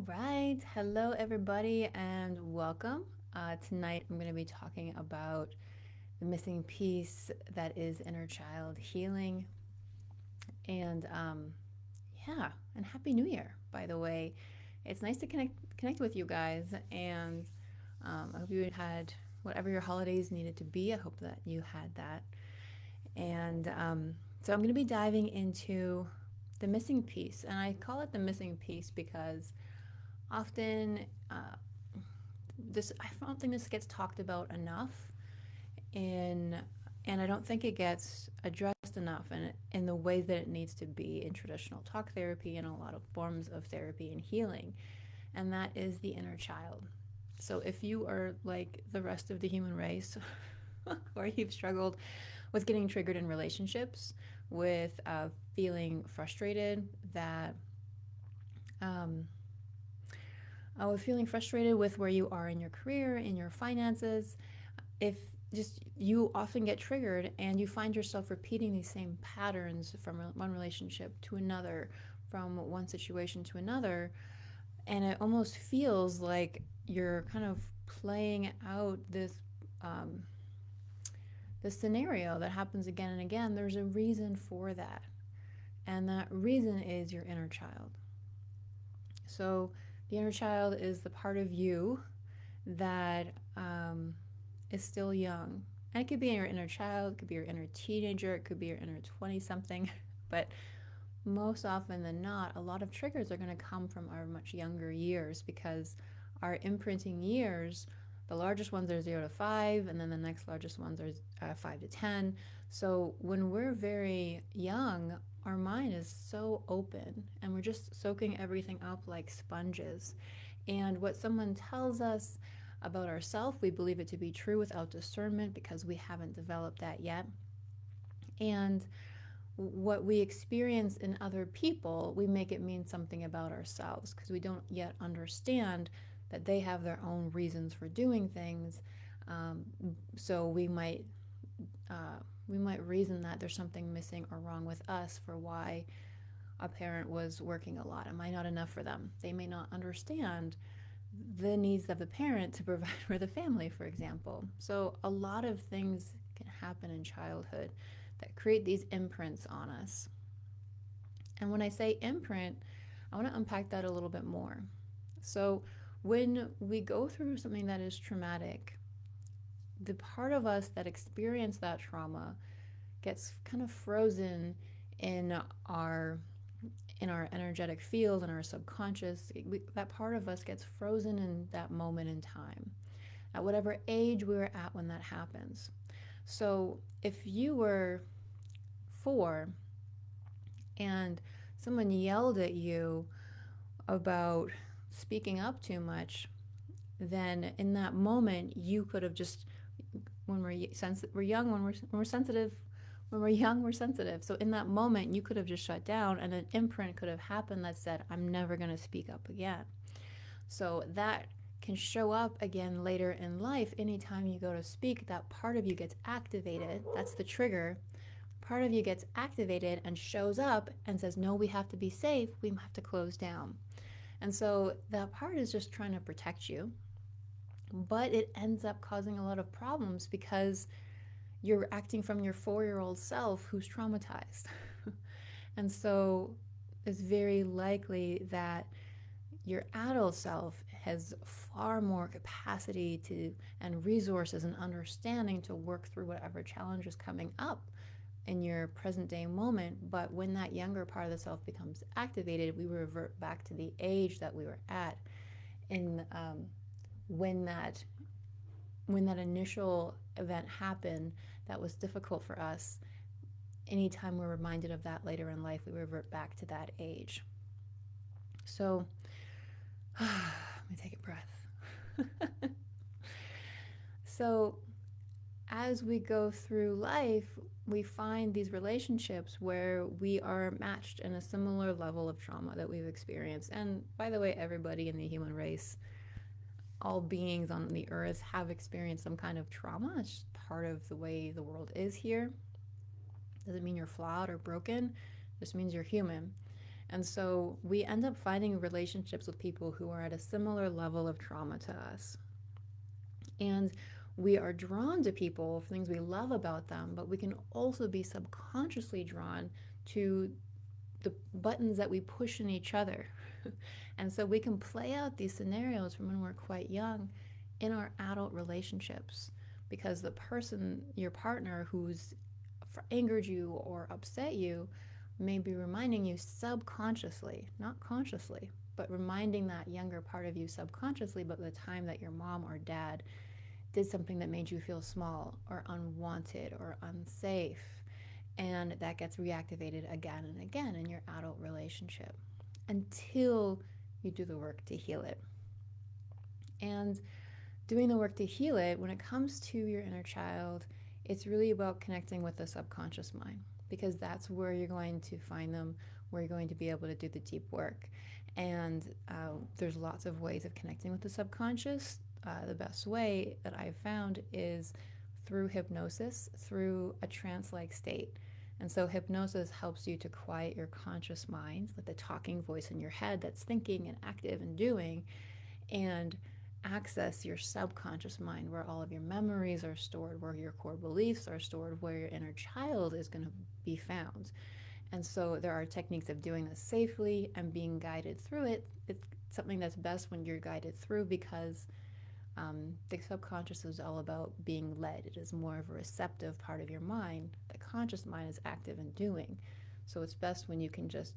right. Hello, everybody, and welcome. Tonight, I'm going to be talking about the missing piece that is inner child healing. And yeah, and Happy New Year, by the way. It's nice to connect with you guys, and I hope you had whatever your holidays needed to be. I hope that you had that. And so I'm going to be diving into the missing piece, and I call it the missing piece because often I don't think this gets talked about enough, in and I don't think it gets addressed enough in the ways that it needs to be in traditional talk therapy and a lot of forms of therapy and healing, and that is the inner child. So if you are like the rest of the human race, or you've struggled with getting triggered in relationships, with feeling frustrated that um, with feeling frustrated with where you are in your career, in your finances, if just you often get triggered and you find yourself repeating these same patterns from one relationship to another, from one situation to another, and it almost feels like you're kind of playing out um, this scenario that happens again and again. There's a reason for that, and that reason is your inner child. So the inner child is the part of you that is still young. And it could be your inner child, it could be your inner teenager, it could be your inner 20 something. But most often than not, a lot of triggers are going to come from our much younger years because our imprinting years, the largest ones are 0 to 5, and then the next largest ones are 5 to 10. So when we're very young, our mind is so open and we're just soaking everything up like sponges. And what someone tells us about ourselves, we believe it to be true without discernment because we haven't developed that yet. And what we experience in other people, we make it mean something about ourselves because we don't yet understand that they have their own reasons for doing things. Um, so we might reason that there's something missing or wrong with us for why a parent was working a lot. Am I not enough for them? They may not understand the needs of the parent to provide for the family, for example. So a lot of things can happen in childhood that create these imprints on us. And when I say imprint, I want to unpack that a little bit more. So when we go through something that is traumatic, the part of us that experienced that trauma gets kind of frozen in our in our energetic field, in our subconscious. That part of us gets frozen in that moment in time, at whatever age we were at when that happens. So if you were 4 and someone yelled at you about speaking up too much, then in that moment you could have just, when we're young, when we're sensitive, when we're young, we're sensitive. So in that moment, you could have just shut down, and an imprint could have happened that said, I'm never going to speak up again. So that can show up again later in life. Anytime you go to speak, that part of you gets activated. That's the trigger. Part of you gets activated and shows up and says, no, we have to be safe. We have to close down. And so that part is just trying to protect you. But it ends up causing a lot of problems because you're acting from your 4-year-old self who's traumatized. And so it's very likely that your adult self has far more capacity to and resources and understanding to work through whatever challenge is coming up in your present day moment. But when that younger part of the self becomes activated, we revert back to the age that we were at in when that when that initial event happened that was difficult for us. Anytime we're reminded of that later in life, we revert back to that age. So let me take a breath. So as we go through life, we find these relationships where we are matched in a similar level of trauma that we've experienced. And by the way, everybody in the human race, all beings on the earth, have experienced some kind of trauma. It's just part of the way the world is here. Doesn't mean you're flawed or broken, it just means you're human. And so we end up finding relationships with people who are at a similar level of trauma to us. And we are drawn to people for things we love about them, but we can also be subconsciously drawn to the buttons that we push in each other. And so we can play out these scenarios from when we're quite young in our adult relationships, because the person, your partner, who's angered you or upset you may be reminding you subconsciously, not consciously, but reminding that younger part of you subconsciously about the time that your mom or dad did something that made you feel small or unwanted or unsafe. And that gets reactivated again and again in your adult relationship until you do the work to heal it. And doing the work to heal it, when it comes to your inner child, it's really about connecting with the subconscious mind, because that's where you're going to find them, where you're going to be able to do the deep work. And there's lots of ways of connecting with the subconscious. The best way that I've found is through hypnosis, through a trance-like state. And so hypnosis helps you to quiet your conscious mind, like the talking voice in your head that's thinking and active and doing, and access your subconscious mind, where all of your memories are stored, where your core beliefs are stored, where your inner child is going to be found. And so there are techniques of doing this safely and being guided through it. It's something that's best when you're guided through, because the subconscious is all about being led. It is more of a receptive part of your mind. The conscious mind is active and doing. So it's best when you can just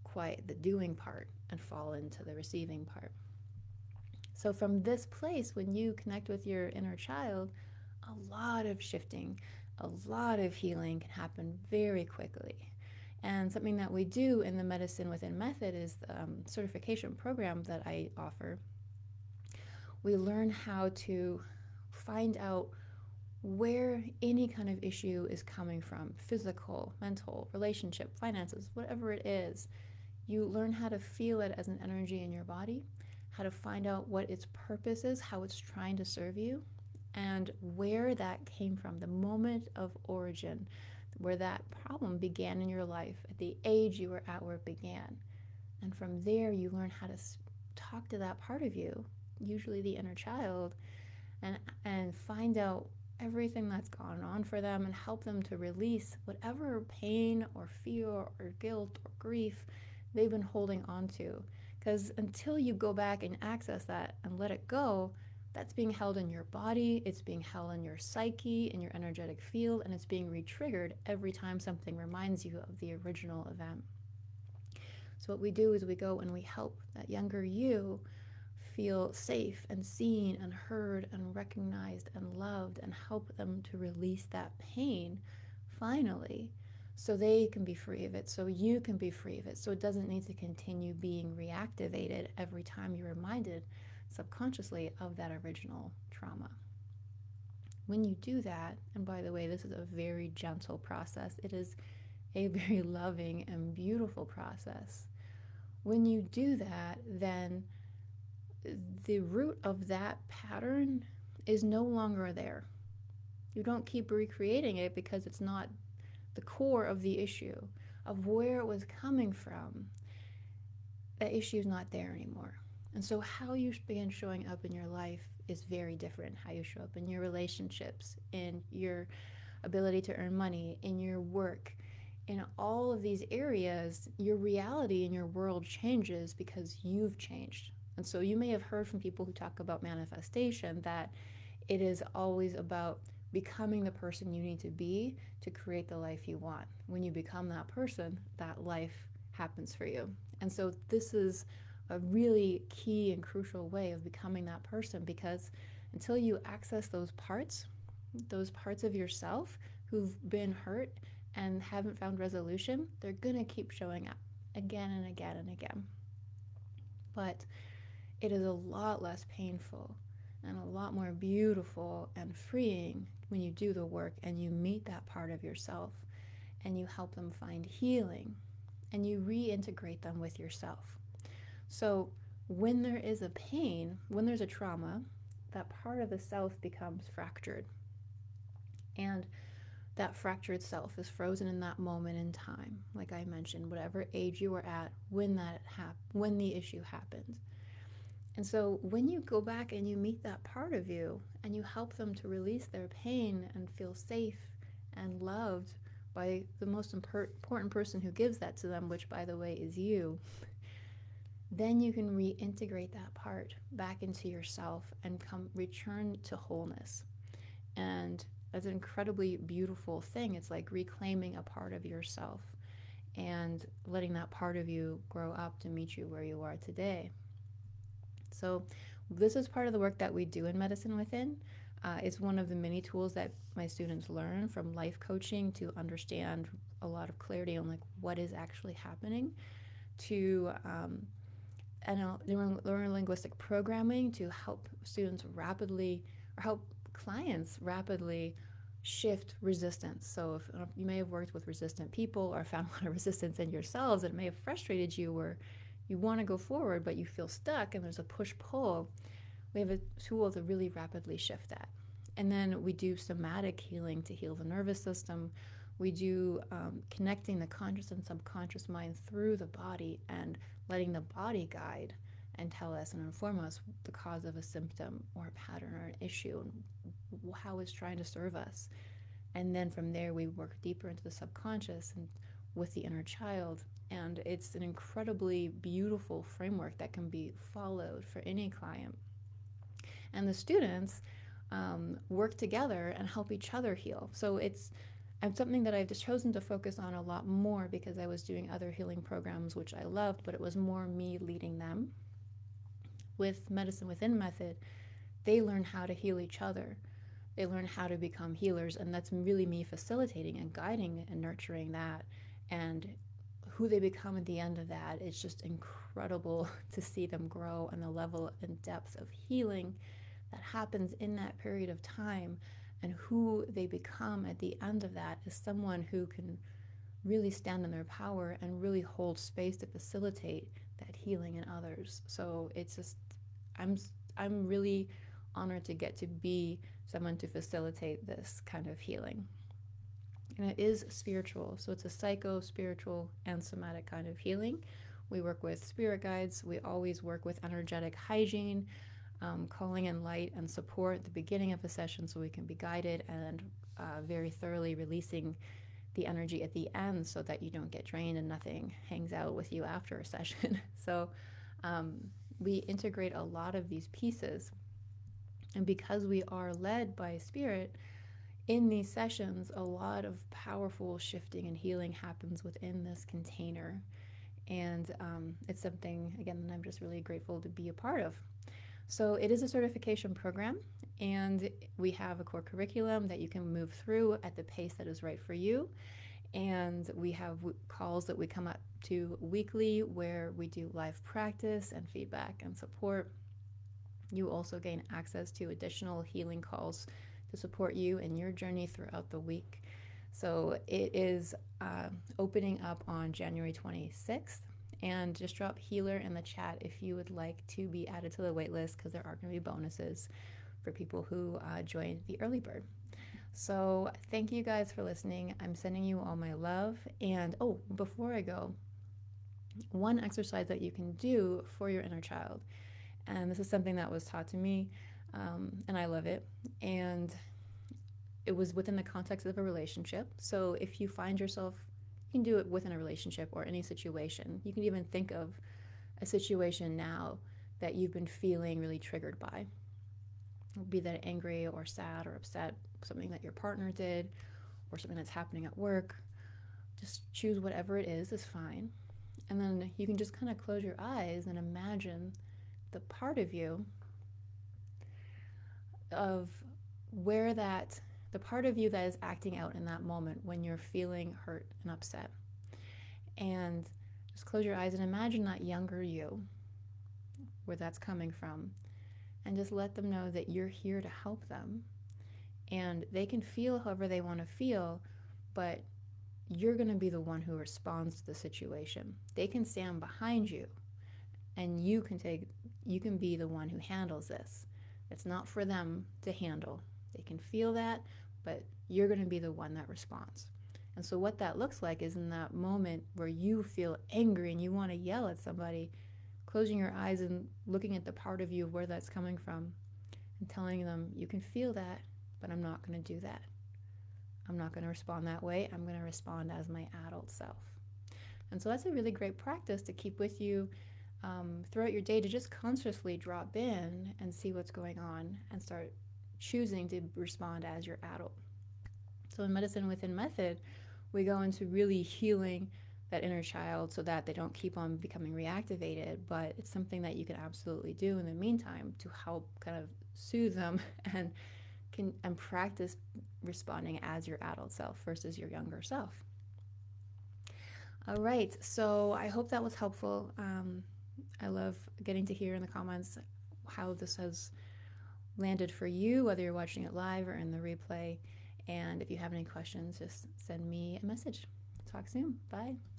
quiet the doing part and fall into the receiving part. So from this place, when you connect with your inner child, a lot of shifting, a lot of healing can happen very quickly. And something that we do in the Medicine Within method is the certification program that I offer. We learn how to find out where any kind of issue is coming from, physical, mental, relationship, finances, whatever it is. You learn how to feel it as an energy in your body, how to find out what its purpose is, how it's trying to serve you, and where that came from, the moment of origin, where that problem began in your life, at the age you were at where it began. And from there, you learn how to talk to that part of you, usually the inner child, and find out everything that's gone on for them and help them to release whatever pain or fear or guilt or grief they've been holding on to. Because until you go back and access that and let it go, that's being held in your body, it's being held in your psyche, in your energetic field, and it's being re-triggered every time something reminds you of the original event. So what we do is we go and we help that younger you feel safe and seen and heard and recognized and loved, and help them to release that pain finally, so they can be free of it, so you can be free of it, so it doesn't need to continue being reactivated every time you're reminded subconsciously of that original trauma. When you do that, and by the way, this is a very gentle process, it is a very loving and beautiful process. When you do that, then the root of that pattern is no longer there. You don't keep recreating it because it's not the core of the issue, of where it was coming from. That issue is not there anymore. And so how you begin showing up in your life is very different. How you show up in your relationships, in your ability to earn money, in your work, in all of these areas, your reality in your world changes because you've changed. And so you may have heard from people who talk about manifestation that it is always about becoming the person you need to be to create the life you want. When you become that person, that life happens for you. And so this is a really key and crucial way of becoming that person, because until you access those parts of yourself who've been hurt and haven't found resolution, they're gonna keep showing up again and again and again. But it is a lot less painful and a lot more beautiful and freeing when you do the work and you meet that part of yourself and you help them find healing and you reintegrate them with yourself. So when there is a pain, when there's a trauma, that part of the self becomes fractured. And that fractured self is frozen in that moment in time, like I mentioned, whatever age you were at when when the issue happened. And so when you go back and you meet that part of you and you help them to release their pain and feel safe and loved by the most important person who gives that to them, which by the way is you, then you can reintegrate that part back into yourself and return to wholeness. And that's an incredibly beautiful thing. It's like reclaiming a part of yourself and letting that part of you grow up to meet you where you are today. So this is part of the work that we do in Medicine Within. It's one of the many tools that my students learn from life coaching to understand a lot of clarity on like what is actually happening, to neurolinguistic programming to help students rapidly, or help clients rapidly shift resistance. So if you may have worked with resistant people or found a lot of resistance in yourselves, it may have frustrated you, where you want to go forward but you feel stuck and there's a push-pull. We have a tool to really rapidly shift that. And then we do somatic healing to heal the nervous system. We do connecting the conscious and subconscious mind through the body and letting the body guide and tell us and inform us the cause of a symptom or a pattern or an issue and how it's trying to serve us. And then from there, we work deeper into the subconscious and with the inner child. And it's an incredibly beautiful framework that can be followed for any client. And the students work together and help each other heal. So it's something that I've just chosen to focus on a lot more because I was doing other healing programs, which I loved, but it was more me leading them. With Medicine Within method, they learn how to heal each other. They learn how to become healers, and that's really me facilitating and guiding and nurturing that. And who they become at the end of that, it's just incredible to see them grow and the level and depth of healing that happens in that period of time. And who they become at the end of that is someone who can really stand in their power and really hold space to facilitate that healing in others. So it's just, I'm really honored to get to be someone to facilitate this kind of healing. And it is spiritual, so it's a psycho, spiritual, and somatic kind of healing. We work with spirit guides. We always work with energetic hygiene, calling in light and support at the beginning of a session so we can be guided, and very thoroughly releasing the energy at the end so that you don't get drained and nothing hangs out with you after a session. So we integrate a lot of these pieces. And because we are led by spirit, in these sessions, a lot of powerful shifting and healing happens within this container. And it's something, again, I'm just really grateful to be a part of. So it is a certification program, and we have a core curriculum that you can move through at the pace that is right for you. And we have calls that we come up to weekly where we do live practice and feedback and support. You also gain access to additional healing calls to support you in your journey throughout the week. So it is opening up on January 26th. And just drop healer in the chat if you would like to be added to the waitlist, because there are going to be bonuses for people who join the early bird. So thank you guys for listening. I'm sending you all my love. And oh, before I go, one exercise that you can do for your inner child, and this is something that was taught to me, and I love it, and it was within the context of a relationship. So if you find yourself, you can do it within a relationship or any situation. You can even think of a situation now that you've been feeling really triggered by, be that angry or sad or upset, something that your partner did or something that's happening at work. Just choose whatever it is fine. And then you can just kind of close your eyes and imagine the part of you of where that, the part of you that is acting out in that moment when you're feeling hurt and upset. And just close your eyes and imagine that younger you, where that's coming from, and just let them know that you're here to help them. And they can feel however they want to feel, but you're going to be the one who responds to the situation. They can stand behind you, and you can be the one who handles this. It's not for them to handle. They can feel that, but you're going to be the one that responds. And so, what that looks like is in that moment where you feel angry and you want to yell at somebody, closing your eyes and looking at the part of you where that's coming from and telling them, you can feel that, but I'm not going to do that. I'm not going to respond that way. I'm going to respond as my adult self. And so that's a really great practice to keep with you throughout your day, to just consciously drop in and see what's going on and start choosing to respond as your adult. So in Medicine Within Method, we go into really healing that inner child so that they don't keep on becoming reactivated, but it's something that you can absolutely do in the meantime to help kind of soothe them and practice responding as your adult self versus your younger self. All right, so I hope that was helpful. I love getting to hear in the comments how this has landed for you, whether you're watching it live or in the replay. And if you have any questions, just send me a message. Talk soon. Bye.